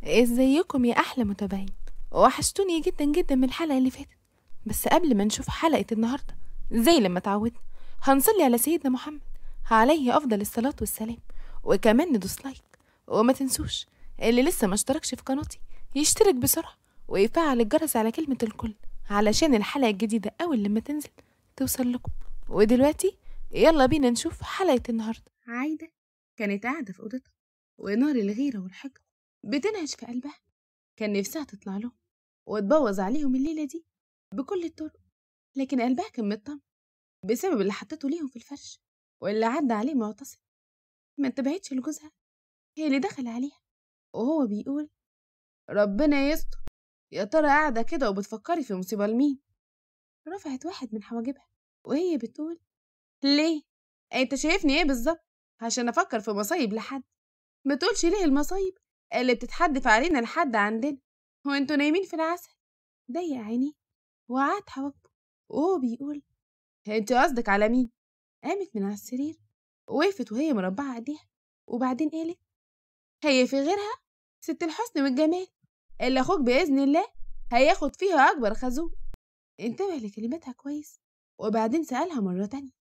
ازيكم يا احلى متابعين؟ وحشتوني جدا جدا من الحلقه اللي فاتت. بس قبل ما نشوف حلقه النهارده زي لما اتعودنا هنصلي على سيدنا محمد عليه افضل الصلاه والسلام، وكمان ندوس لايك. وما تنسوش اللي لسه ما اشتركش في قناتي يشترك بسرعه ويفعل الجرس على كلمه الكل علشان الحلقه الجديده اول لما تنزل توصل لكم. ودلوقتي يلا بينا نشوف حلقه النهارده. عايده كانت قاعده في اوضتها ونار الغيره والحقد بتنهش في قلبها. كان نفسها تطلع لهم وتبوظ عليهم الليلة دي بكل الطرق، لكن قلبها كان مطمن بسبب اللي حطته ليهم في الفرش واللي عدى عليه معتصم. ما انتبهتش لجوزها، هي اللي دخل عليها وهو بيقول: ربنا يستر، يا ترى قاعدة كده وبتفكري في مصيبة لمين؟ رفعت واحد من حواجبها وهي بتقول: ليه؟ انت شايفني ايه بالظبط عشان افكر في مصايب لحد؟ ما تقولش ليه المصايب اللي بتتحدف علينا لحد عندنا وانتوا نايمين في العسل. ضيق عينيه وقعد حواجبه وهو بيقول: انت قصدك على مين؟ قامت من على السرير وقفت وهي مربعة ايديها وبعدين قالت: هي في غيرها؟ ست الحسن والجمال اللي اخوك بإذن الله هياخد فيها اكبر خازوق. انتبه لكلماتها كويس وبعدين سألها مرة تانية: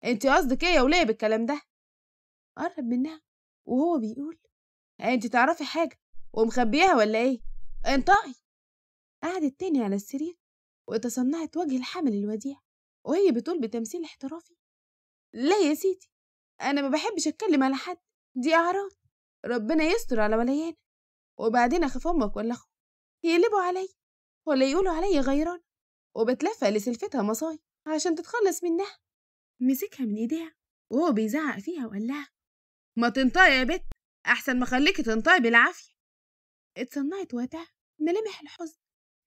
انت قصدك ايه يا وليه بالكلام ده؟ قرب منها وهو بيقول: انت تعرفي حاجة ومخبيها ولا ايه؟ انطقي. قعدت تاني على السرير وتصنعت وجه الحمل الوديع وهي بتقول بتمثيل احترافي: لا يا سيدي، انا ما بحبش اتكلم على حد، دي اعراض، ربنا يستر على ولايانا. وبعدين اخاف امك ولا اخوك يقلبوا عليا ولا يقولوا عليا غيران، وبتلفق لسلفتها مصايب عشان تتخلص منها. مسكها من ايديها وهو بيزعق فيها وقال لها: ما تنطقي يا بت، احسن ما خليكي تنطقي بالعافيه. اتصنعت وقتها ملامح الحزن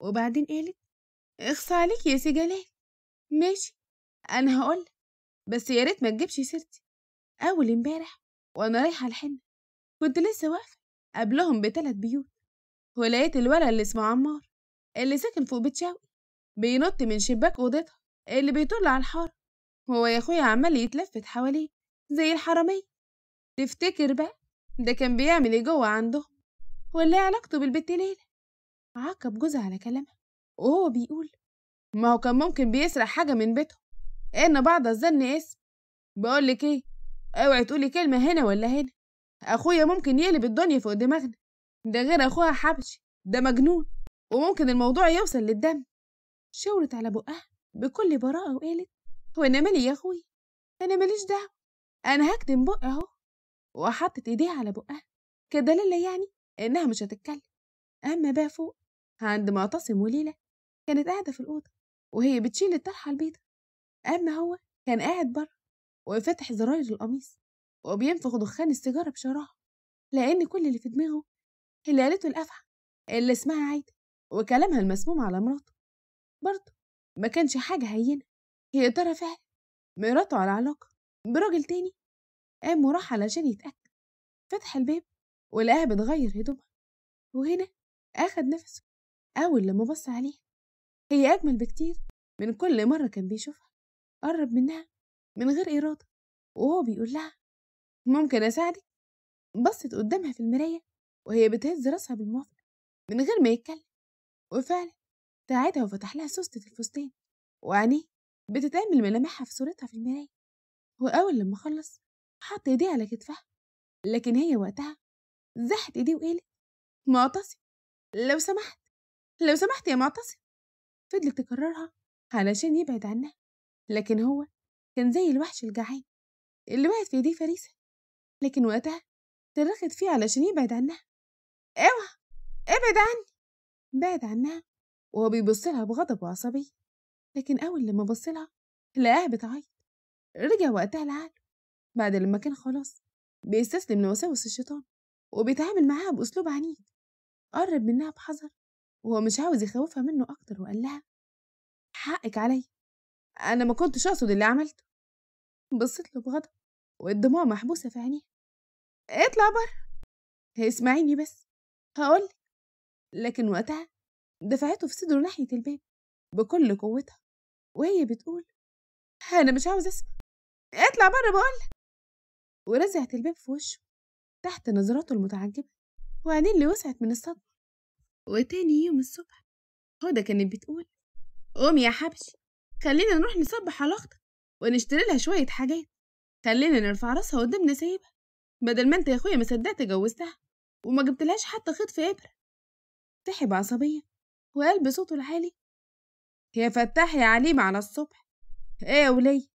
وبعدين قالت: اخصى عليك يا سي جلال. ماشي، انا هقولك، بس يا ريت ما تجيبش سيرتي. اول امبارح وانا رايحه الحنه كنت لسه واقفه قبلهم ب3 بيوت ولقيت الولد اللي اسمه عمار اللي ساكن فوق بيت شوقي بينط من شباك اوضتها اللي بيطل على الحاره، هو يا اخويا عمال يتلفت حواليه زي الحراميه. تفتكر بقى ده كان بيعمل ايه جوه عندهم؟ ولا إيه علاقته بالبت ليلى؟ عقب جوزها على كلامها وهو بيقول: ما هو كان ممكن بيسرق حاجه من بيتهم، ان بعض الظن اسم. بقولك ايه، اوعي تقولي كلمه هنا ولا هنا، اخويا ممكن يقلب الدنيا فوق دماغنا، ده غير اخوها حبشي ده مجنون وممكن الموضوع يوصل للدم. شاورت على بقها بكل براءة وقالت: هو انا مالي يا اخويا، انا ماليش دعوة، انا هكتم بقي اهو. وحطت ايديها على بقها كدلالة يعني انها مش هتتكلم. اما بقى فوق عند معتصم وليلى كانت قاعدة في الأوضة وهي بتشيل الطرحة البيضة، اما هو كان قاعد بره وفتح زراير القميص وبينفخ دخان السيجارة بشراهة، لأن كل اللي في دماغه اللي قالته الأفعى اللي اسمها عايدة وكلامها المسموم على مراته. برضه ما كانش حاجة هينة، هي ترى فعلا مراته على علاقة براجل تاني. قام وراح علشان يتأكد، فتح الباب ولقاها بتغير هدومها، وهنا أخد نفسه أول لما بص عليها. هي أجمل بكتير من كل مرة كان بيشوفها. قرب منها من غير إرادة وهو بيقول لها: ممكن أساعدك؟ بصت قدامها في المراية وهي بتهز راسها بالموافقة من غير ما يتكلم، وفعلا ساعدها وفتح لها سوستة الفستان وعينيه بتتعمل ملامحها في صورتها في المراية. وأول لما خلص حط ايديه على كتفها، لكن هي وقتها زحت ايديه وقالت: معتصم، لو سمحت، لو سمحت يا معتصم. فضلت تكررها علشان يبعد عنها، لكن هو كان زي الوحش الجعان اللي وقعت في ايديه فريسة، لكن وقتها صرخت فيه علشان يبعد عنها: اوعى، ابعد عني. بعد عنها وهو بيبص لها بغضب وعصبية، لكن أول لما بص لها لقاها بتعيط. رجع وقتها لعقله بعد لما كان خلاص بيستسلم لوساوس الشيطان وبيتعامل معاها بأسلوب عنيف. قرب منها بحذر وهو مش عاوز يخوفها منه أكتر وقال لها: حقك عليا، أنا ما كنتش أقصد اللي عملته. بصت له بغضب والدموع محبوسة في عينيها: اطلع بره، اسمعيني بس هقولك. لكن وقتها دفعته في صدره ناحية الباب بكل قوتها وهي بتقول: أنا مش عاوز أسمع، اطلع بره بقولك. ورزعت الباب في وشه تحت نظراته المتعجبة وعينين اللي وسعت من الصدمة. وتاني يوم الصبح هدى كانت بتقول: قومي يا حبشي، خلينا نروح نصبح على أختك ونشتري لها شوية حاجات، خلينا نرفع راسها قدام نسايبها، بدل ما انت يا اخويا ما صدقت جوزتها وما جبتلهاش حتى خيط في إبرة. فتحي بعصبية وقال بصوته العالي: يا فتاح يا عليم على الصبح، ايه يا ولية،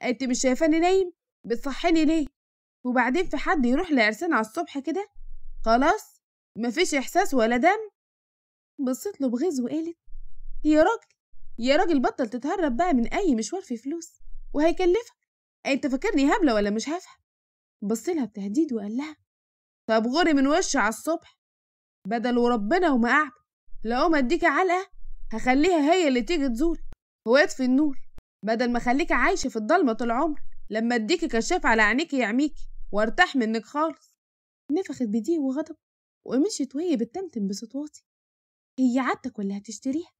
انت مش شايفاني نايم؟ بتصحيني ليه؟ وبعدين في حد يروح لعرسان على الصبح كده؟ خلاص مفيش احساس ولا دم. بصيت له بغيظ وقالت: يا راجل يا راجل بطل تتهرب بقى من اي مشوار في فلوس وهيكلفك، انت فاكرني هبله ولا مش هفهم؟ بصلها بتهديد وقال لها: طب غوري من وشي على الصبح، بدل وربنا وما اعمل لو ما اديكي علقه هخليها هي اللي تيجي تزورك ويطفي النور، بدل ما اخليكي عايشه في الضلمه طول عمرك، لما اديكي كشاف على عينيكي يعميكي وارتاح منك خالص. نفخت بضيق وغضب ومشيت وهي بتتمتم بصوت واطي: هي عادتك ولا هتشتريها؟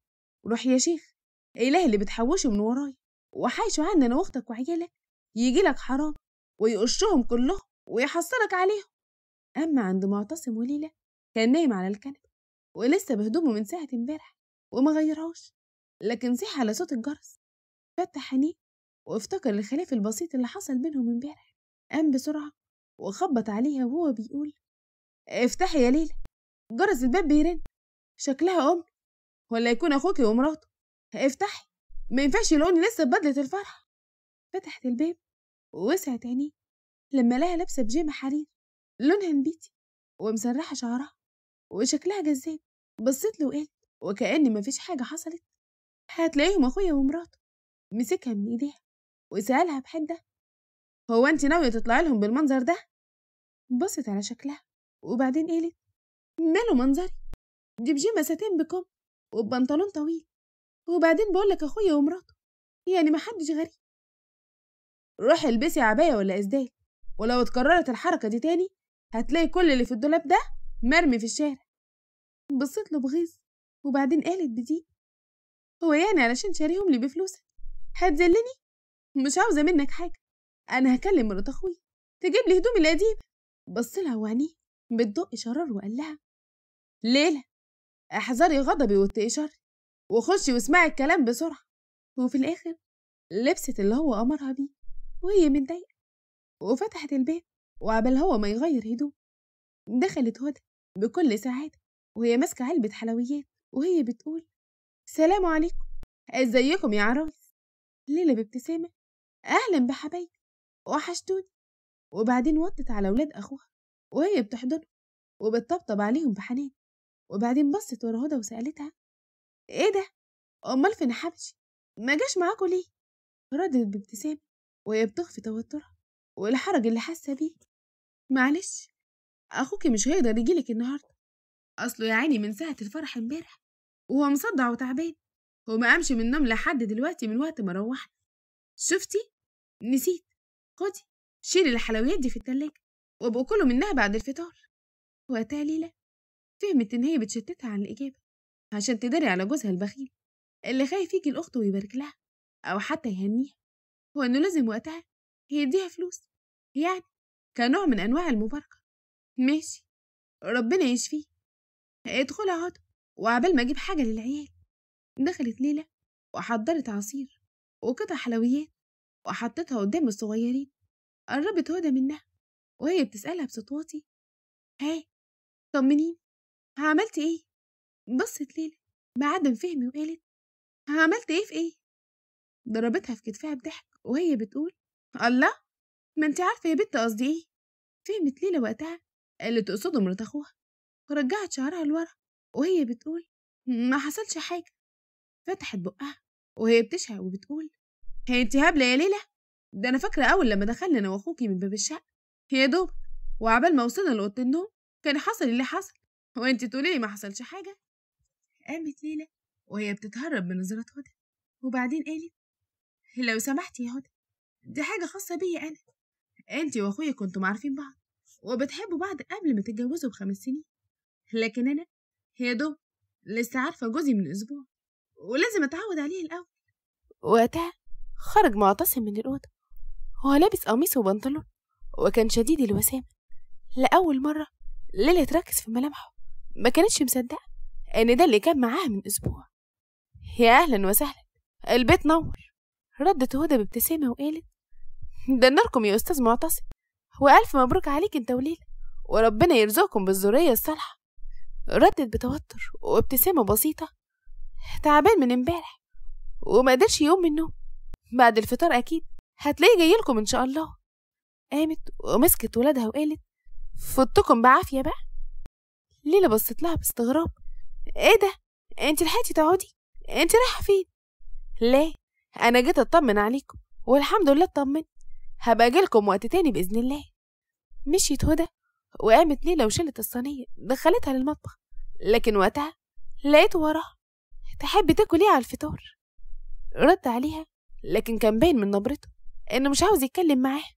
روح يا شيخ، اله اللي بتحوشه من ورايا وحايشه عني انا واختك وعيالك يجيلك حرام ويقشهم كلهم ويحصلك عليهم. اما عند معتصم وليلى كان نايم على الكنبه ولسه بهدومه من ساعه امبارح وما غيرهاش، لكن صحي على صوت الجرس، فتح عينيه وافتكر الخلاف البسيط اللي حصل بينهم امبارح. قام بسرعه وخبط عليها وهو بيقول: افتحي يا ليلى، جرس الباب بيرن، شكلها امي ولا يكون اخوكي ومراته، افتحي، ما ينفعش يلاقوني لسه ببدله الفرح. فتحت الباب ووسعت عينيه لما لها لابسه بيجامه حرير لونها نبيتي ومسرحه شعرها وشكلها جذاب. بصيت له وقالت وكأن مفيش حاجه حصلت: هتلاقيهم اخويا ومراته. مسكها من ايديها وسألها بحده: هو انت ناويه تطلعي لهم بالمنظر ده؟ بصت على شكلها وبعدين قالت: ماله منظري، دي بيجامه ساتين بكم وبنطلون طويل، وبعدين بقولك اخويا ومراته، يعني محدش غريب. روحي البسي عباية ولا إسدال، ولو اتكررت الحركة دي تاني هتلاقي كل اللي في الدولاب ده مرمي في الشارع. بصيت له بغيظ وبعدين قالت بضيق: هو يعني علشان شاريهم لي بفلوسك هتذلني؟ مش عاوزة منك حاجة، أنا هكلم مرات أخوي تجيب لي هدومي القديمة. بصلها وعينيه بتدق شرار وقال لها: ليلى، احذري غضبي واتقي شري وخشي واسمعي الكلام بسرعة. وفي الآخر لبست اللي هو أمرها بيه وهي متضايقة وفتحت الباب، وعبال هو ما يغير هدوم دخلت هدى بكل سعادة وهي ماسكة علبة حلويات وهي بتقول: سلام عليكم، ازيكم يا عرايس؟ ليلى بابتسامة: أهلا بحبايبي، وحشتوني. وبعدين وطت على ولاد أخوها وهي بتحضنهم وبتطبطب عليهم بحنان، وبعدين بصت ورا هدى وسألتها: ايه ده؟ أمال فين حبشي؟ ما جاش معاكوا ليه؟ ردت بابتسامة وهي بتخفي توترها والحرج اللي حاسة بيه: معلش، أخوكي مش هيقدر يجيلك النهاردة، أصله يا عيني من ساعة الفرح امبارح وهو مصدع وتعبان وما قامش من النوم لحد دلوقتي من وقت ما روحنا. شفتي؟ نسيت، خدي شيلي الحلويات دي في التلاجة وابقوا كلوا منها بعد الفطار. وقتها ليلى فهمت إن هي بتشتتها عن الإجابة عشان تداري على جوزها البخيل اللي خايف يجي الأخت ويبارك لها أو حتى يهنيها، وإنه لازم وقتها يديها فلوس، يعني كنوع من أنواع المباركة. ماشي، ربنا يشفيه، ادخلي اقعدي وعبال ما اجيب حاجه للعيال. دخلت ليلى وحضرت عصير وقطع حلويات وحطتها قدام الصغيرين. قربت هدى منها وهي بتسألها بصوت واطي: هاي، طمنيني، عملت ايه؟ بصت ليلى بعدم فهمي وقالت: عملت ايه في ايه؟ ضربتها في كتفها بضحك وهي بتقول: الله، ما انت عارفه يا بنت قصدي ايه. فهمت ليلى وقتها اللي تقصده مرات اخوها ورجعت شعرها لورا وهي بتقول: ما حصلش حاجه. فتحت بقها وهي بتشهق وبتقول: هي انت هبله يا ليلى؟ ده انا فاكره اول لما دخلنا انا واخوكي من باب الشقه يا دوب وعبال ما وصلنا لاوضه النوم كان حصل اللي حصل، هو انت تقولي لي ما حصلش حاجه؟ قامت ليلى وهي بتتهرب من نظرات هدى وبعدين قالت: لو سمحتي يا هدى، دي حاجه خاصه بيا انا، انت واخويا كنتم عارفين بعض وبتحبوا بعض قبل ما تتجوزوا ب5 سنين، لكن انا يا دوب لسه عارفه جوزي من اسبوع ولازم اتعود عليه الاول. وقتها خرج معتصم من الأوضة وهو لابس قميص وبنطلون وكان شديد الوسامة. لأول مرة ليلى تركز في ملامحه، ما كانتش مصدقة إن ده اللي كان معاها من أسبوع. يا أهلا وسهلا، البيت نور. ردت هدى بابتسامة وقالت: ده نوركم يا أستاذ معتصم، وألف مبروك عليك أنت وليلى، وربنا يرزقكم بالذرية الصالحة. ردت بتوتر وابتسامة بسيطة. تعبان من امبارح وما قدرش يقوم من النوم، بعد الفطار أكيد هتلاقيه جايلكم إن شاء الله. قامت ومسكت ولادها وقالت: فوتكم بعافية بقى. ليلى بصت لها باستغراب: ايه ده؟ انت لحقتي تقعدي؟ انت رايحة فين؟ لا، انا جيت اطمن عليكم والحمد لله اطمنت، هبقى اجيلكم وقت تاني بإذن الله. مشيت هدى وقامت ليلى وشلت الصينية دخلتها للمطبخ، لكن وقتها لقيته وراها: تحبي تاكل ايه على الفطار؟ رد عليها، لكن كان باين من نبرته انه مش عاوز يتكلم معاها.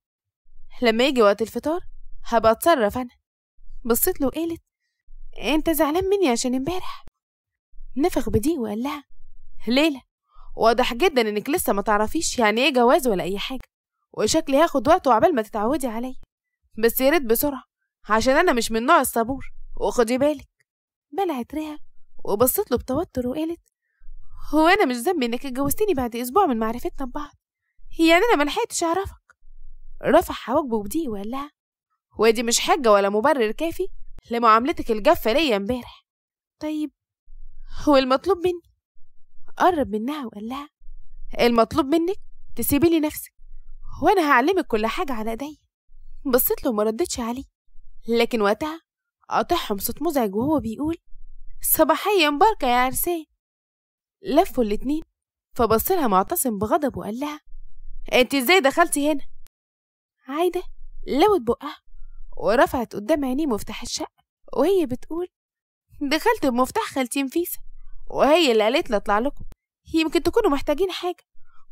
لما يجي وقت الفطار هبقى اتصرف انا. بصيت له وقالت: انت زعلان مني عشان امبارح؟ نفخ بضيق وقال لها: ليلى، واضح جدا انك لسه ما تعرفيش يعني ايه جواز ولا اي حاجه، وشكلي هاخد وقت وعبال ما تتعودي عليا، بس يا ريت بسرعه عشان انا مش من نوع الصبور، وخدي بالك. بلعت ريها وبصيت له بتوتر وقالت: هو انا مش ذنبي انك اتجوزتني بعد اسبوع من معرفتنا ببعض، يعني انا ملحقتش اعرفك؟ رفع حواجبه بضيق وقال لها: ودي مش حجه ولا مبرر كافي لمعاملتك الجافه ليا امبارح. طيب هو المطلوب مني؟ قرب منها وقال لها: المطلوب منك تسيبي لي نفسك، وانا هعلمك كل حاجه على ايديا. بصيت له وما ردتش عليه، لكن وقتها قاطعهم صوت مزعج وهو بيقول: صباحيه مباركه يا عرسان. لفوا الاتنين، فبصلها معتصم بغضب وقال لها: انت ازاي دخلتي هنا؟ عايده لوت بقها ورفعت قدام عينيه مفتاح الشقه وهي بتقول: دخلت بمفتاح خالتي نفيسه، وهي اللي قالت لي اطلع لكم، يمكن تكونوا محتاجين حاجه،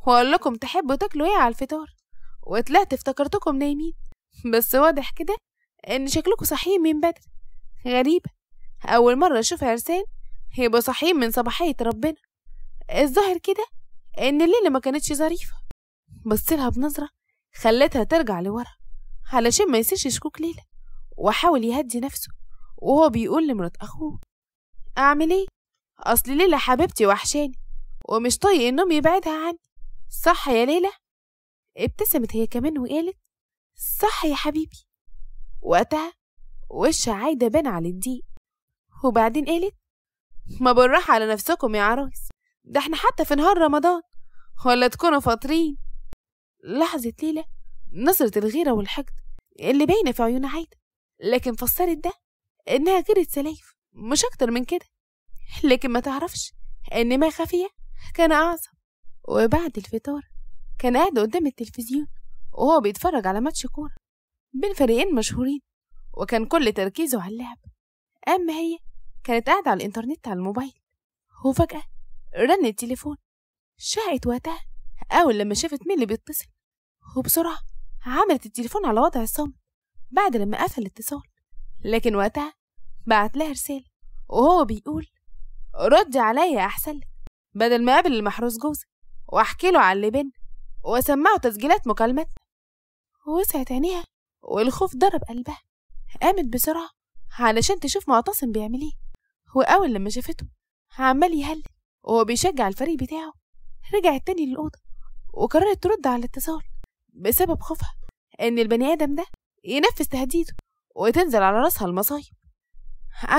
واقول لكم تحبوا تاكلوا ايه على الفطار، وطلعت افتكرتكم نايمين، بس واضح كده ان شكلكم صاحيين من بدري. غريبه، اول مره اشوف عرسان يبقوا صاحيين من صباحيه ربنا. الظاهر كده ان الليله ما كانتش ظريفه. بصلها بنظره خلتها ترجع لورا علشان ما يصيرش شكوك ليلى، وحاول يهدي نفسه وهو بيقول لمرات اخوه: اعمل ايه؟ اصل ليلى حبيبتي وحشاني ومش طايق النوم يبعدها عني، صح يا ليلى؟ ابتسمت هي كمان وقالت: صح يا حبيبي. وقتها وش عايدة بان على الضيق، وبعدين قالت: ما بالراحة على نفسكم يا عرايس، ده احنا حتى في نهار رمضان، ولا تكونوا فاطرين. لاحظت ليلى نظرة الغيرة والحقد اللي باينة في عيون عايدة، لكن فسرت ده انها غيرة سلايف مش اكتر من كده، لكن ما تعرفش ان ما خفية كان اعظم. وبعد الفطار كان قاعد قدام التلفزيون وهو بيتفرج على ماتش كورة بين فريقين مشهورين، وكان كل تركيزه على اللعب. اما هي كانت قاعدة على الانترنت على الموبايل، وفجأة رن التليفون. شقت وقتها اول لما شافت مين اللي بيتصل، وبسرعة عملت التليفون على وضع الصمت بعد لما قفل الاتصال، لكن وقتها بعت لها رسالة وهو بيقول: ردي عليا احسن لك، بدل ما اقابل المحروس جوزي واحكي له على اللي بينا واسمعه تسجيلات مكالمتنا. وسعت عينيها والخوف ضرب قلبها، قامت بسرعة علشان تشوف معتصم بيعمل ايه، واول لما شافته عمال يهلل وهو بيشجع الفريق بتاعه، رجعت تاني للأوضة وقررت ترد على الاتصال بسبب خوفها ان البني ادم ده ينفذ تهديده وتنزل على راسها المصايب.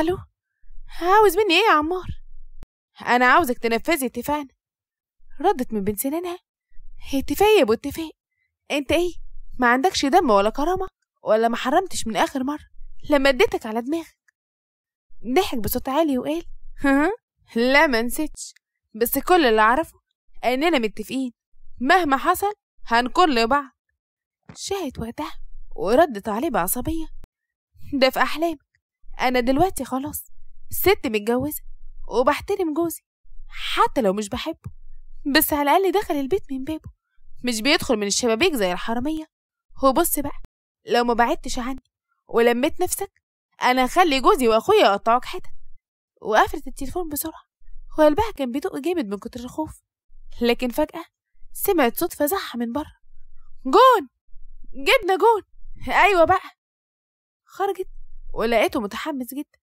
الو، عاوز مني ايه يا عمار؟ انا عاوزك تنفذي اتفاقنا. ردت من بين سنانها: اتفاق يا ابو اتفاق، انت ايه ما عندكش دم ولا كرامه، ولا ما حرمتش من اخر مره لما اديتك على دماغك؟ ضحك بصوت عالي وقال: لا ما نسيتش، بس كل اللي اعرفه اننا متفقين مهما حصل هنكون لبعض. شهت وقتها وردت عليه بعصبيه: ده في احلامك، انا دلوقتي خلاص ست متجوزه وبحترم جوزي حتى لو مش بحبه، بس على الاقل دخل البيت من بابه مش بيدخل من الشبابيك زي الحراميه. هو بص بقى، لو ما بعدتش عني ولميت نفسك انا هخلي جوزي واخويا يقطعوك حتت. وقفلت التليفون بسرعه وقلبها كان بيدق جامد من كتر الخوف، لكن فجاه سمعت صوت فزعها من بره: جون، جبنا جون، ايوه بقى. خرجت ولقيته متحمس جدا.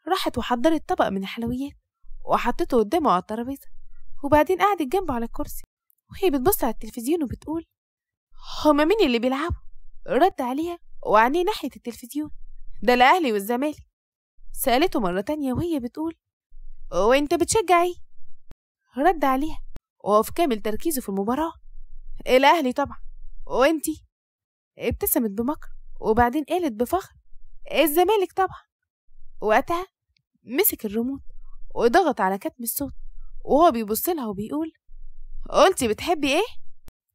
راحت وحضرت طبق من الحلويات وحطته قدامه على الترابيزة، وبعدين قعدت جنبه على الكرسي وهي بتبص على التلفزيون وبتقول: هما مين اللي بيلعبوا؟ رد عليها وعينيه ناحية التلفزيون: ده الأهلي والزمالك. سألته مرة تانية وهي بتقول: وانت بتشجع ايه؟ رد عليها وهو في كامل تركيزه في المباراة: الأهلي طبعا. وانتي؟ ابتسمت بمكر وبعدين قالت بفخر: الزمالك طبعا. وقتها مسك الريموت وضغط على كتم الصوت وهو بيبص لها وبيقول: قلتي بتحبي ايه؟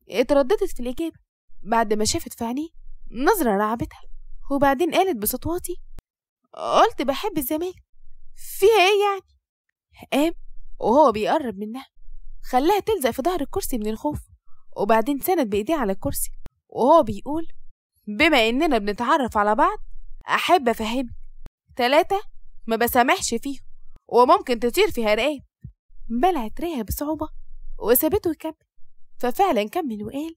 اترددت في الإجابة بعد ما شافت في عينيه نظرة رعبتها، وبعدين قالت بصوت واطي: قلت بحب الزمالك. فيها ايه يعني؟ قام وهو بيقرب منها خلاها تلزق في ظهر الكرسي من الخوف، وبعدين سند بإيديه على الكرسي وهو بيقول: بما إننا بنتعرف على بعض أحب أفهمك 3 ما بسامحش فيهم وممكن تطير في هرقان. بلعت ريها بصعوبة وسابته يكمل، ففعلا كمل وقال: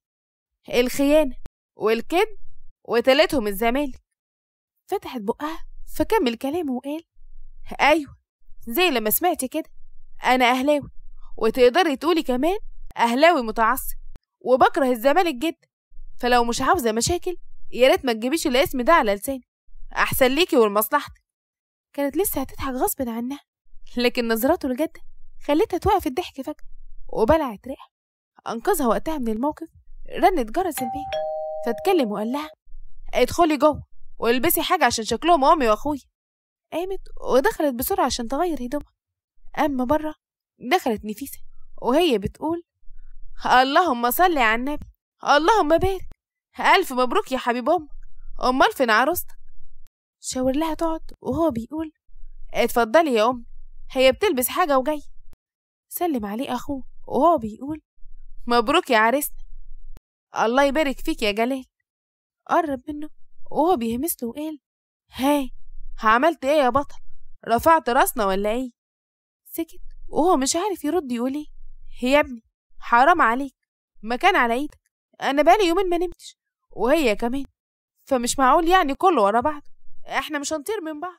الخيانة والكذب وتلاتهم الزمالك. فتحت بقها فكمل كلامه وقال: أيوة زي لما سمعتي كده، أنا أهلاوي، وتقدري تقولي كمان أهلاوي متعصب، وبكره الزمالك جدا، فلو مش عاوزة مشاكل ياريت ما تجيبيش الاسم ده على لساني، أحسن ليكي ولمصلحتك. كانت لسه هتضحك غصب عنها، لكن نظراته الجادة خلتها توقف الضحك فجأة وبلعت ريقها. أنقذها وقتها من الموقف رنت جرس البيت، فاتكلم وقال لها: ادخلي جوه والبسي حاجة عشان شكلهم أمي وأخويا. قامت ودخلت بسرعة عشان تغير هدومها. أما بره دخلت نفيسة وهي بتقول: اللهم صل على النبي، اللهم بارك، ألف مبروك يا حبيب أمك، أمال فين عروستك؟ شاور لها تقعد وهو بيقول: اتفضلي يا أمي، هي بتلبس حاجة وجاي. سلم عليه أخوه وهو بيقول: مبروك يا عريسنا. الله يبارك فيك يا جلال. قرب منه وهو بيهمسله وقال: هاي عملت ايه يا بطل؟ رفعت راسنا ولا ايه؟ سكت وهو مش عارف يرد يقول ايه. يا ابني حرام عليك، مكان على ايدك، انا بقالي يومين ما نمتش وهي كمان، فمش معقول يعني كله ورا بعض، احنا مش هنطير من بعض.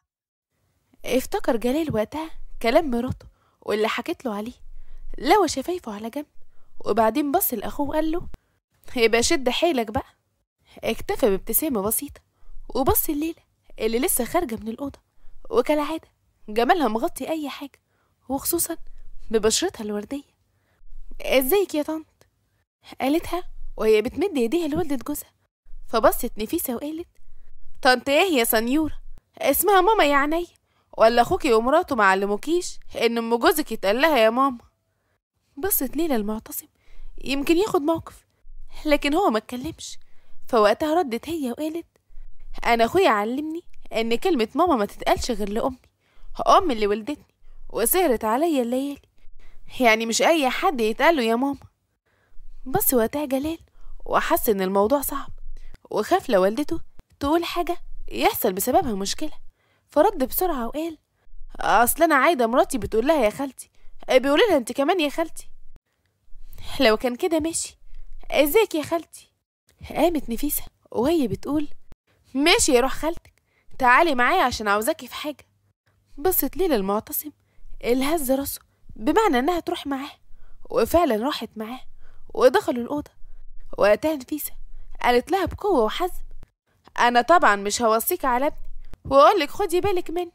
افتكر جلال وقتها كلام مراته واللي حكيت له عليه، لوى شفايفه على جنب وبعدين بص لاخوه وقال له: يبقى شد حيلك بقى. اكتفى بابتسامة بسيطة وبص الليلة اللي لسه خارجة من الأوضة، وكالعادة جمالها مغطي أي حاجة وخصوصا ببشرتها الوردية. ازيك يا طنط؟ قالتها وهي بتمد ايديها لوالدة جوزها، فبصت نفيسة وقالت: طنط ايه يا سنيورة؟ اسمها ماما يا عينيا، ولا اخوكي ومراته معلموكيش ان ام جوزك يتقال لها يا ماما؟ بصت ليلى المعتصم يمكن ياخد موقف، لكن هو ما اتكلمش، فوقتها ردت هي وقالت: انا اخويا علمني ان كلمة ماما ما تتقالش غير لامي، امي اللي ولدتني وسهرت عليا الليالي، يعني مش اي حد يتقاله يا ماما. بص وقتها جلال وحس ان الموضوع صعب، وخاف لو والدته تقول حاجة يحصل بسببها مشكلة، فرد بسرعة وقال: اصل انا عايدة مراتي بتقول لها يا خالتي، بيقولي لها انت كمان يا خالتي. لو كان كده ماشي، ازيك يا خالتي؟ قامت نفيسة وهي بتقول: ماشي يا روح خالتك، تعالي معايا عشان عاوزاكي في حاجة. بصت ليلى المعتصم اللي هز راسه بمعنى انها تروح معاه، وفعلا راحت معاه ودخلوا الأوضة. وقتها نفيسة قالت لها بقوة وحزم: أنا طبعا مش هوصيك على ابني وأقولك خدي بالك منه،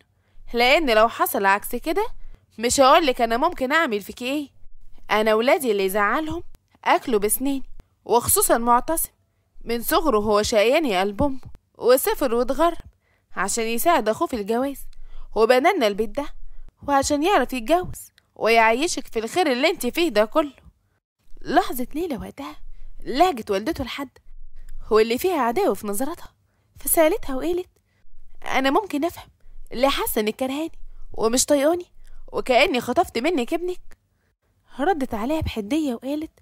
لأن لو حصل عكس كده مش هقولك أنا ممكن أعمل فيكي إيه. أنا ولادي اللي يزعلهم أكلوا بسناني، وخصوصا معتصم من صغره هو شقيان يا قلب أمه، وسافر واتغرب عشان يساعد أخوه في الجواز، وبنالنا البيت ده وعشان يعرف يتجوز ويعيشك في الخير اللي انت فيه ده كله. لحظة ليلى وقتها لهجت والدته لحد هو اللي فيها عداوة في نظرتها، فسألتها وقالت: أنا ممكن أفهم اللي حاسة إنك كرهاني ومش طيقاني وكأني خطفت منك ابنك؟ ردت عليها بحدية وقالت: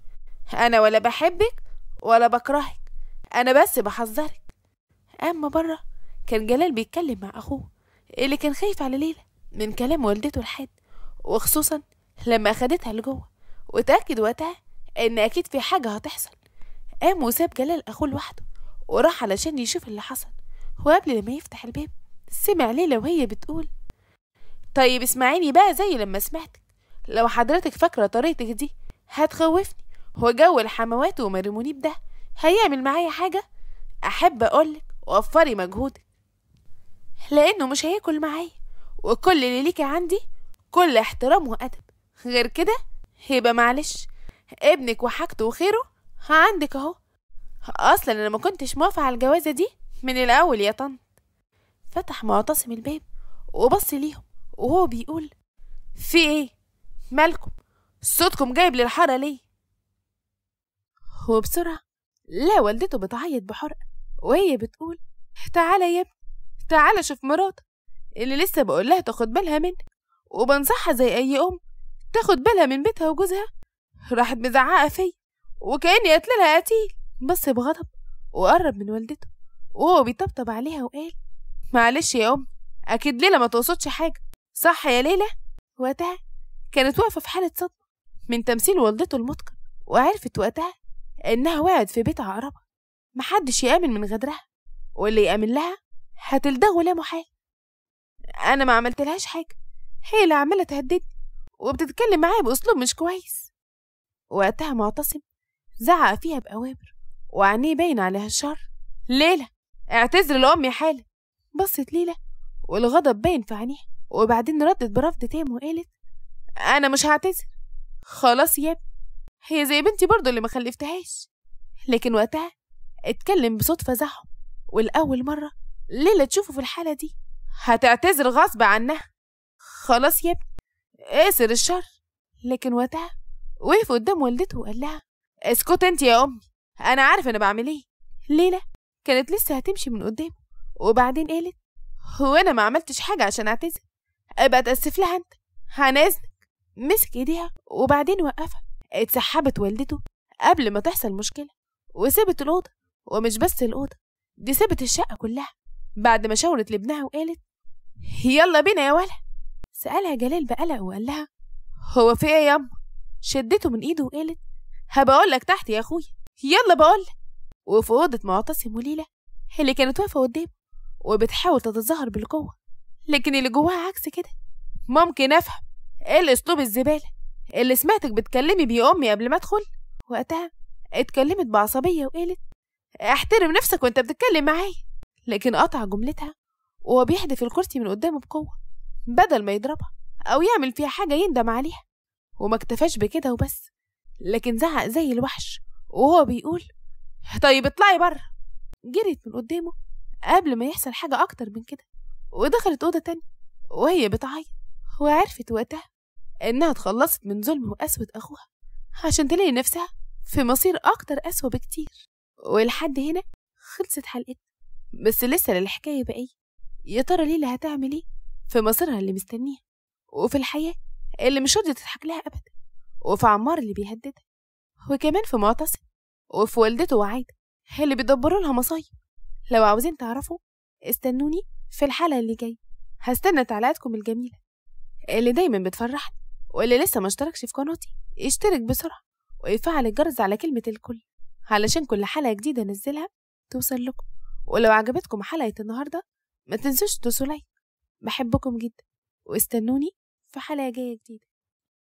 أنا ولا بحبك ولا بكرهك، أنا بس بحذرك. أما بره كان جلال بيتكلم مع أخوه اللي كان خايف على ليلى من كلام والدته الحاد، وخصوصا لما أخدتها لجوه وتأكد وقتها إن أكيد في حاجة هتحصل. قام وساب جلال أخوه لوحده وراح علشان يشوف اللي حصل، وقبل لما يفتح الباب سمع ليلى وهي بتقول: طيب اسمعيني بقى زي لما سمعتك. لو حضرتك فاكرة طريقتك دي هتخوفني، هو جو الحموات ومرمونيب ده هيعمل معايا حاجة؟ أحب أقولك وفري مجهودك، لأنه مش هياكل معايا، وكل اللي ليكي عندي كل احترام وأدب. غير كده يبقى معلش، ابنك وحاجته وخيره عندك اهو. اصلا انا ما كنتش موافقه على الجوازه دي من الاول يا طنط. فتح معتصم الباب وبص ليهم وهو بيقول: في ايه؟ مالكم؟ صوتكم جايب للحاره ليه؟ وبسرعه لا والدته بتعيط بحرقه وهي بتقول: تعالى يا ابني، تعالى شوف مراتك اللي لسه بقول لها تاخد بالها منك، وبنصحها زي اي ام تاخد بالها من بيتها وجوزها. راحت مزعقه فيا وكأني قتلها قتيل. بص بغضب وقرب من والدته وهو بيطبطب عليها وقال: معلش يا أم، أكيد ليلى ما تقصدش حاجة، صح يا ليلى؟ وقتها كانت واقفة في حالة صدمة من تمثيل والدته المتقن، وعرفت وقتها إنها وقعت في بيت عقربة محدش يأمن من غدرها، واللي يأمن لها هتلدغه لا محال. أنا ما عملتلهاش حاجة، هي اللي عمالة تهددني وبتتكلم معايا بأسلوب مش كويس. وقتها معتصم زعق فيها بأوامر وعينيه باين عليها الشر: ليلى اعتذر لأمي حالا. بصت ليلى والغضب باين في عينيها، وبعدين ردت برفض تام وقالت: أنا مش هعتذر، خلاص يا ابني، هي زي بنتي برضو اللي ما خلفتهاش. لكن وقتها اتكلم بصوت فزعهم، والأول مرة ليلى تشوفه في الحالة دي. هتعتذر غصب عنها، خلاص يا ابني، اسر الشر. لكن وقتها وقف قدام والدته وقال لها: اسكت انت يا امي، انا عارف انا بعمل ايه. ليلى كانت لسه هتمشي من قدامه، وبعدين قالت: هو انا ما عملتش حاجه عشان اعتذر، ابقى اتاسف لها انت، هناذنك. مسك ايديها وبعدين وقفها. اتسحبت والدته قبل ما تحصل مشكله وسابت الاوضه، ومش بس الاوضه دي، سابت الشقه كلها بعد ما شاورت لابنها وقالت: يلا بينا يا ولا. سالها جلال بقلق وقال لها: هو في ايه ياما؟ شدته من ايده وقالت: هبقول لك تحت يا اخويا، يلا بقول لك. وفي اوضه معتصم وليلى اللي كانت واقفه قدامه وبتحاول تتظاهر بالقوه، لكن اللي جواها عكس كده. ممكن افهم ايه الاسلوب الزباله اللي سمعتك بتكلمي بيه امي قبل ما ادخل؟ وقتها اتكلمت بعصبيه وقالت: احترم نفسك وانت بتتكلم معايا. لكن قطع جملتها وهو بيحدف الكرسي من قدامه بقوه بدل ما يضربها او يعمل فيها حاجه يندم عليها. وما اكتفاش بكده وبس، لكن زعق زي الوحش وهو بيقول: طيب اطلعي بره. جريت من قدامه قبل ما يحصل حاجة أكتر من كده، ودخلت أوضة تانية وهي بتعيط، وعرفت وقتها إنها اتخلصت من ظلم وقسوة أخوها عشان تلاقي نفسها في مصير أكتر أسوأ بكتير. ولحد هنا خلصت حلقتنا، بس لسه للحكاية بقية. يا ترى ليلى هتعمل إيه في مصيرها اللي مستنيها، وفي الحياة اللي مش راضية تضحك لها أبدا، وفي عمار اللي بيهددها، وكمان في معتصم وفي والدته وعايدة اللي بيدبروا لها مصايب. لو عاوزين تعرفوا استنوني في الحلقة اللي جاية، هستنى تعليقاتكم الجميلة اللي دايما بتفرحني. واللي لسه ما اشتركش في قناتي يشترك بسرعة ويفعل الجرس على كلمة الكل علشان كل حلقة جديدة انزلها توصل لكم. ولو عجبتكم حلقة النهاردة ما تنسوش تدوسوا لايك. بحبكم جدا، واستنوني في حلقة جاية جديدة.